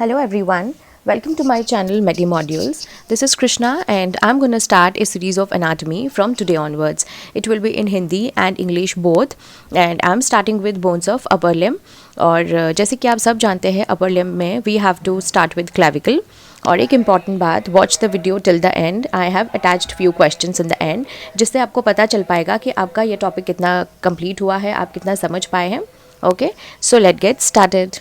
Hello everyone, welcome to my channel Medi Modules. This is Krishna and I'm going to start a series of anatomy from today onwards. It will be in Hindi and English both and I'm starting with bones of upper limb. और जैसे कि आप सब जानते हैं upper limb में we have to start with clavicle. और एक इम्पॉर्टेंट बात, watch the video till the end. I have attached few questions in the end जिससे आपको पता चल पाएगा कि आपका ये टॉपिक कितना कंप्लीट हुआ है, आप कितना समझ पाए हैं. Okay, so let get started.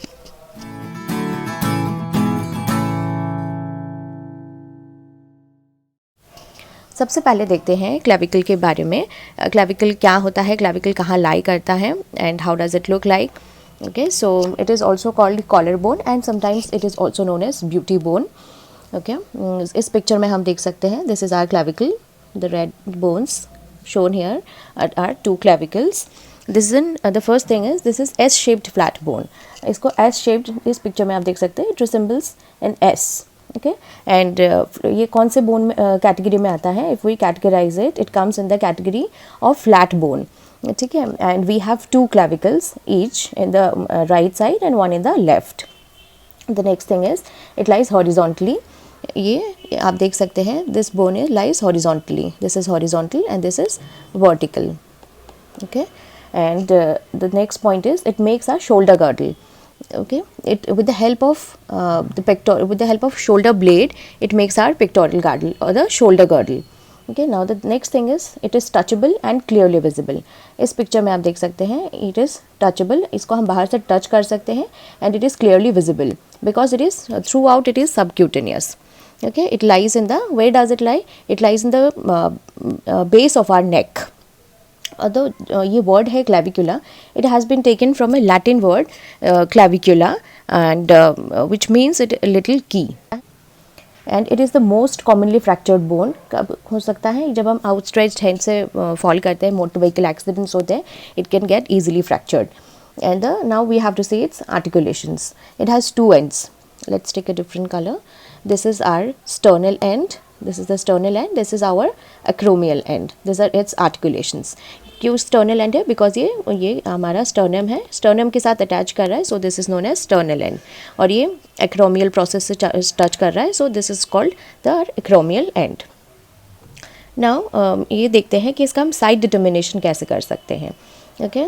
सबसे पहले देखते हैं क्लेविकल के बारे में. क्लेविकल क्या होता है, क्लेविकल कहाँ लाई करता है and how does it look like. Okay, so it is also called collarbone and sometimes it is also known as beauty bone. Okay, इस पिक्चर में हम देख सकते हैं this is our clavicle. The red bones shown here are two clavicles. This is the first thing is this is S-shaped flat bone. इसको S-shaped इस picture में आप देख सकते हैं. It resembles an S. Okay, and ये कौन से बोन में कैटेगरी में आता है? If we categorize it, it comes in the category of flat bone. ठीक है, and we have two clavicles each in the right side and one in the left. The next thing is it lies horizontally. ये आप देख सकते हैं this bone is lies horizontally. This is horizontal and this is vertical. Okay, and the next point is it makes a shoulder girdle. Okay, it with the help of shoulder blade it makes our pectoral girdle or the shoulder girdle. Okay, now the next thing is it is touchable and clearly visible. इस picture में आप देख सकते हैं it is touchable. इसको हम बाहर से टच कर सकते हैं and it is clearly visible because it is throughout it is subcutaneous. Okay, it lies in the, where does it lie? It lies in the base of our neck. Although ये word है clavicula, it has been taken from a Latin word clavicula and which means it little key. And it is the most commonly fractured bone. कब हो सकता है? जब हम outstretched hand से fall करते हैं, motor vehicle accidents होते हैं, it can get easily fractured. And now we have to see its articulations. It has two ends. Let's take a different color. This is our sternal end. This is the sternal end. This is our acromial end. These are its articulations. क्यों sternal end है? Because ये हमारा sternum है, sternum के साथ attach कर रहा है, so this is known as sternal end. और ये acromial process से touch कर रहा है, so this is called the acromial end. Now ये देखते हैं कि इसका हम side determination कैसे कर सकते हैं. Okay,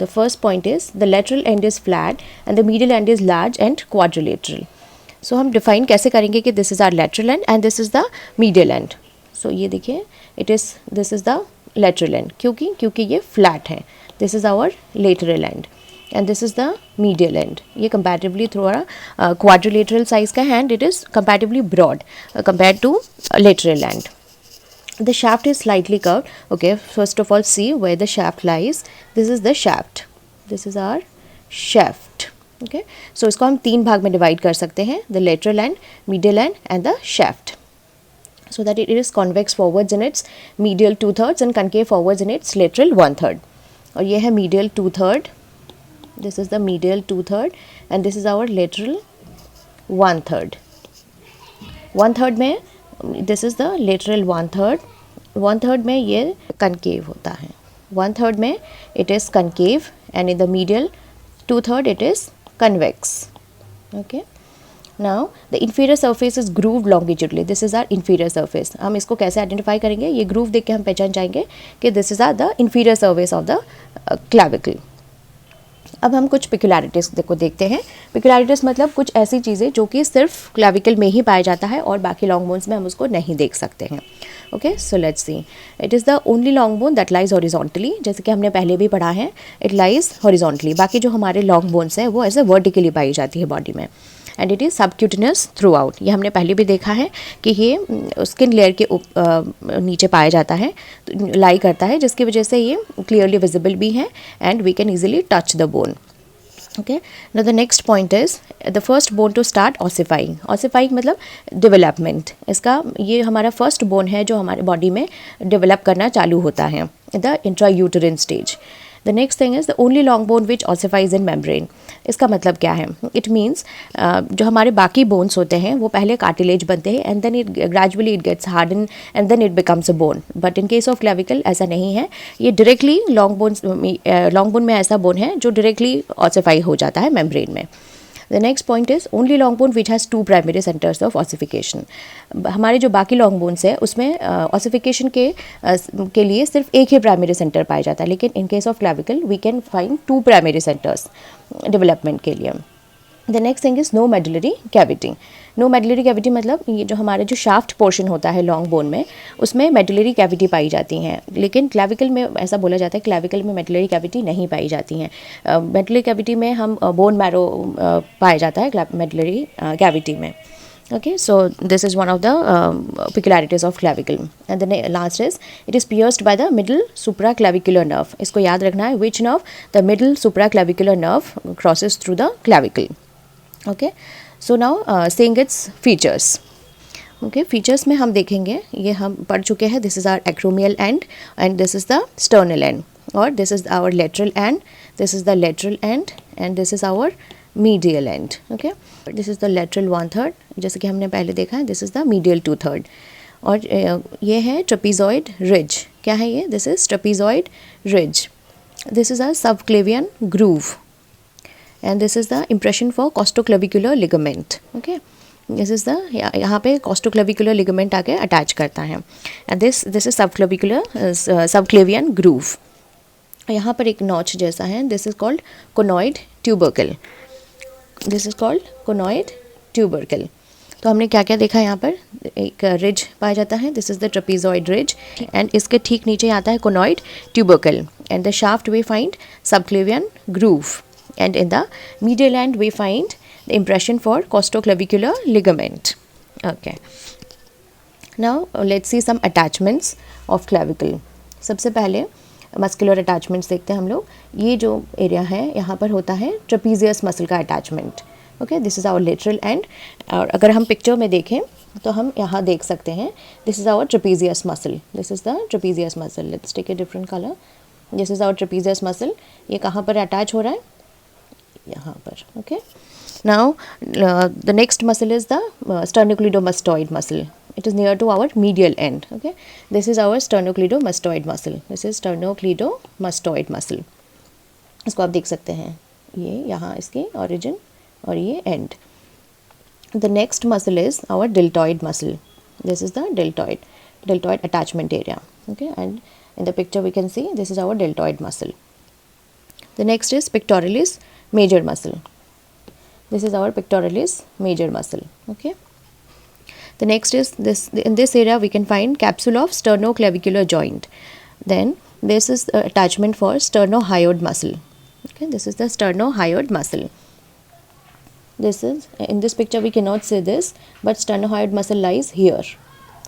the first point is the lateral end is flat and the medial end is large and quadrilateral. So हम define कैसे करेंगे कि this is our lateral end and this is the medial end. So ये देखिए this is the lateral end. क्योंकि ये flat है. This is our lateral end and this is the medial end. ये comparatively थोड़ा quadrilateral size का है and it is comparatively broad compared to lateral end. The shaft is slightly curved. Okay, first of all see where the shaft lies. This is the shaft. This is our shaft. Okay, so इसको हम तीन भाग में divide कर सकते हैं, the lateral end, medial end and the shaft. So that it is convex forwards in its medial 2/3 and concave forwards in its lateral 1/3. और ये है medial 2/3. This is the medial 2/3 and this is our lateral 1/3. 1/3 में this is the lateral 1/3. 1/3 में ये concave होता है. 1/3 में it is concave and in the medial 2/3 it is convex. Okay. Now the inferior surface is grooved longitudinally. This is our inferior surface. हम इसको कैसे identify करेंगे? ये ग्रूव देख के हम पहचान जाएंगे कि this is the inferior surface of the clavicle. अब हम कुछ पिक्युलैरिटीज़ को देखते हैं. पिक्युलैरिटीज़ मतलब कुछ ऐसी चीज़ें जो कि सिर्फ क्लेविकल में ही पाया जाता है और बाकी लॉन्ग बोन्स में हम उसको नहीं देख सकते हैं. Okay, so let's see. It is the only long bone that lies horizontally. जैसे कि हमने पहले भी पढ़ा है, इट लाइज हॉरिजॉन्टली. बाकी जो हमारे लॉन्ग बोन्स हैं वो ऐसे वर्टिकली पाई जाती है बॉडी में. And it is subcutaneous throughout. ये हमने पहले भी देखा है कि ये स्किन लेयर के नीचे पाया जाता है, लाई करता है, जिसकी वजह से ये क्लियरली विजिबल भी है and we can easily touch the bone. Okay, now the next point is the first bone to start ossifying. Ossifying मतलब डेवलपमेंट. इसका ये हमारा फर्स्ट बोन है जो हमारे बॉडी में डेवलप करना चालू होता है, the intrauterine stage. The next thing is the only long bone which ossifies in membrane. इसका मतलब क्या है? इट मीन्स जो हमारे बाकी बोन्स होते हैं वो पहले कार्टिलेज बनते हैं and then it gradually it gets harden and then it becomes a bone. But in case of clavicle ऐसा नहीं है. ये डायरेक्टली लॉन्ग बोन में ऐसा बोन है जो डायरेक्टली ऑसिफाई हो जाता है मेम्ब्रेन में. The next point is only long bone which has 2 primary centres of ossification. हमारे जो बाकी लॉन्ग बोन्स है उसमें ऑसिफिकेशन के लिए सिर्फ एक ही प्राइमरी सेंटर पाया जाता है, लेकिन in case of clavicle we can find 2 primary centres development के लिए। The next thing is no medullary cavity. No medullary cavity मतलब ये जो हमारे जो शाफ्ट पोर्शन होता है लॉन्ग बोन में, उसमें मेडुलरी कैविटी पाई जाती हैं, लेकिन क्लैविकल में ऐसा बोला जाता है क्लैविकल में मेडुलरी कैविटी नहीं पाई जाती हैं। मेडुलरी कैविटी में हम बोन मैरो पाया जाता है मेडुलरी कैविटी में। Okay, so this is one of the peculiarities of clavicle. And the last is it is pierced by the middle supraclavicular nerve. इसको याद रखना है, which nerve? The middle supraclavicular nerve crosses through the clavicle. Okay, so now seeing its features. Okay, features में हम देखेंगे, ये हम पढ़ चुके हैं, this is our acromial end and this is the sternal end, और this is our lateral end, this is the lateral end and this is our medial end. Okay, this is the lateral 1/3, जैसे कि हमने पहले देखा है, this is the medial 2/3, और ये है trapezoid ridge. क्या है ये? This is trapezoid ridge. This is a subclavian groove and this is the impression for costoclavicular ligament. Okay, this is the यहाँ पे costoclavicular ligament आके अटैच करता है and this is subclavian groove. यहाँ पर एक नॉच जैसा है, this is called conoid tubercle. This is called conoid tubercle. तो हमने क्या क्या देखा यहाँ पर, एक रिज पाया जाता है, this is the trapezoid ridge and इसके ठीक नीचे आता है conoid tubercle and the shaft we find subclavian groove and in the medial end we find the impression for costoclavicular ligament. Okay, now let's see some attachments of clavicle. सबसे पहले muscular attachments देखते हैं हम लोग। ये जो area है यहाँ पर होता है ट्रेपीजियस मसल का attachment. Okay, this is our lateral end, और अगर हम पिक्चर में देखें तो हम यहाँ देख सकते हैं this is our trapezius muscle, this is the trapezius muscle. Let's take a different colour. This is our trapezius muscle. ये कहाँ पर अटैच हो रहा है? यहाँ पर। Okay, now the next muscle is the sternocleidomastoid muscle. It is near to our medial end. Okay, this is our sternocleidomastoid muscle. This is sternocleidomastoid muscle. इसको आप देख सकते हैं, ये यहाँ इसकी origin और ये end. The next muscle is our deltoid muscle. This is the deltoid attachment area. Okay, and in the picture we can see this is our deltoid muscle. The next is pectoralis major muscle. This is our pectoralis major muscle. Okay. The next is this. In this area we can find capsule of sternoclavicular joint. Then this is the attachment for sternohyoid muscle. Okay, this is the sternohyoid muscle. This is, in this picture we cannot see this, but sternohyoid muscle lies here.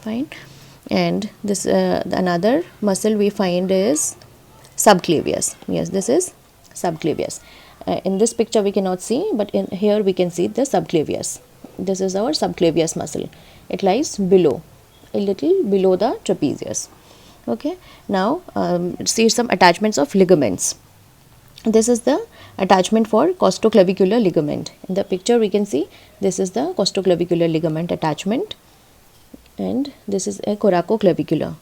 Fine. And this another muscle we find is subclavius. Yes, this is subclavius. In this picture we cannot see, but in here we can see the subclavius. This is our subclavius muscle. It lies below, a little below the trapezius. Okay, now see some attachments of ligaments. This is the attachment for costoclavicular ligament. In the picture we can see this is the costoclavicular ligament attachment and this is a coracoclavicular.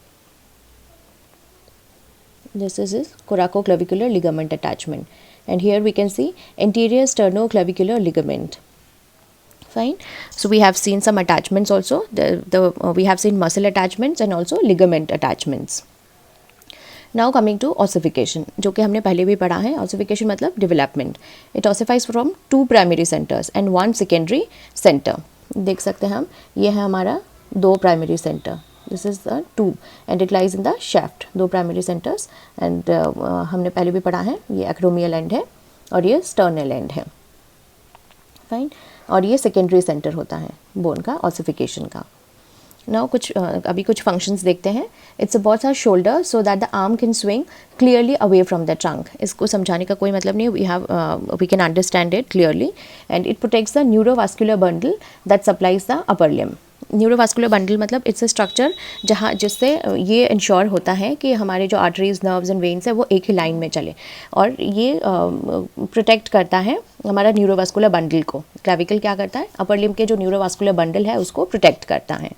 This is his coracoclavicular ligament attachment and here we can see anterior sternoclavicular ligament. Fine. So we have seen some attachments also. We have seen muscle attachments and also ligament attachments. Now coming to ossification, जो कि हमने पहले भी पढ़ा है। ossification मतलब development. It ossifies from 2 primary centers and 1 secondary center. देख सकते हैं हम, ये है हमारा 2 primary center. This is the 2 and it lies in the shaft. 2 primary centers and हमने पहले भी पढ़ा है, ये acromial end है और ये sternal end है। फाइन, और ये सेकेंडरी सेंटर होता है बोन का ऑसिफिकेशन का। नाउ अभी कुछ फंक्शंस देखते हैं। It's about our shoulder so that the arm can swing clearly away from the trunk. इसको समझाने का कोई मतलब नहीं, we can understand it clearly and it protects the neurovascular bundle that supplies the upper limb. Neurovascular bundle मतलब it's a structure जिससे ये ensure होता है कि हमारे जो आर्टरीज, नर्व्स एंड वेन्स है वो एक ही लाइन में चले, और ये प्रोटेक्ट करता है हमारा न्यूरोवास्कुलर बंडल को। क्लैविकल क्या करता है? अपर लिम्ब के जो न्यूरोवास्कुलर बंडल है उसको प्रोटेक्ट करता है।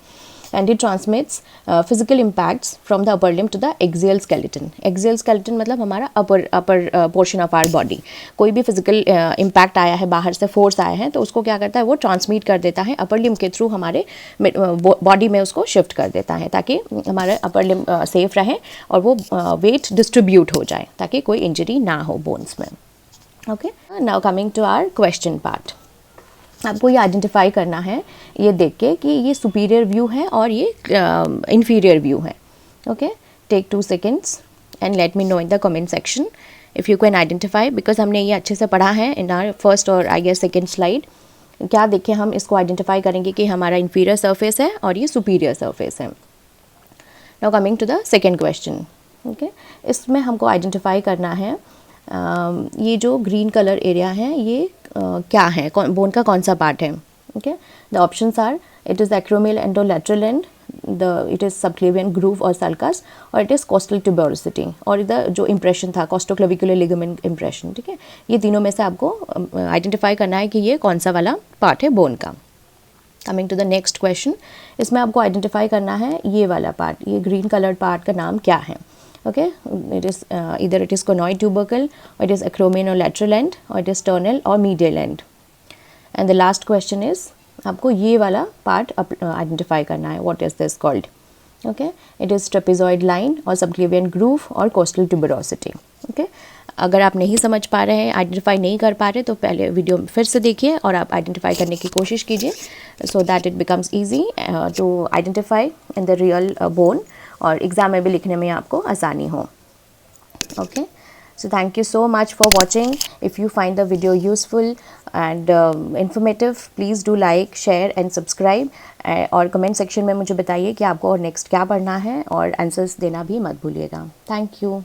and it transmits physical impacts from the upper limb to the axial skeleton. Axial skeleton मतलब हमारा upper portion of our body. कोई भी physical impact आया है, बाहर से force आया है, तो उसको क्या करता है, वो transmit कर देता है upper limb के through हमारे body में उसको shift कर देता है, ताकि हमारा upper limb safe रहे और वो weight distribute हो जाए, ताकि कोई injury ना हो bones में. Okay, now coming to our question part. आपको ये आइडेंटिफाई करना है ये देख के कि ये सुपीरियर व्यू है और ये इन्फीरियर व्यू है. ओके, टेक 2 seconds and let me know in the comment section if you can identify, because हमने ये अच्छे से पढ़ा है इन आर फर्स्ट और आई गेस सेकेंड स्लाइड. क्या देखें हम इसको आइडेंटिफाई करेंगे कि हमारा इन्फीरियर सरफेस है और ये सुपीरियर सरफेस है. Now coming to the second question. Okay, इसमें हमको आइडेंटिफाई करना है ये जो ग्रीन कलर एरिया है ये क्या है, बोन का कौन सा पार्ट है. Okay, the options are it is acromial end or lateral end, it is subclavian groove और सल्कस, और इट इज़ कोस्टल ट्यूबरोसिटी, और इधर जो इम्प्रेशन था कोस्टोक्लेविकुलर लिगामेंट इम्प्रेशन. ठीक है, ये तीनों में से आपको आइडेंटिफाई करना है कि ये कौन सा वाला पार्ट है बोन का. Coming to the next question, इसमें आपको आइडेंटिफाई करना है ये वाला पार्ट, ये ग्रीन कलर्ड पार्ट का नाम क्या है. Okay, it is either it is conoid tubercle, or it is acromion or lateral end, or it is sternal or medial end. And the last question is आपको ये वाला part identify करना है. What is this called? Okay, it is trapezoid line or subclavian groove or coastal tuberosity. Okay, अगर आप नहीं समझ पा रहे हैं, आइडेंटिफाई नहीं कर पा रहे, तो पहले वीडियो फिर से देखिए और आप आइडेंटिफाई करने की कोशिश कीजिए, so that it becomes easy to identify in the real bone, और एग्ज़ाम में भी लिखने में आपको आसानी हो. Okay, so thank you so much for watching. If you find the video useful and informative, please do like, share and subscribe, और comment section में मुझे बताइए कि आपको और नेक्स्ट क्या पढ़ना है, और आंसर्स देना भी मत भूलिएगा. Thank you.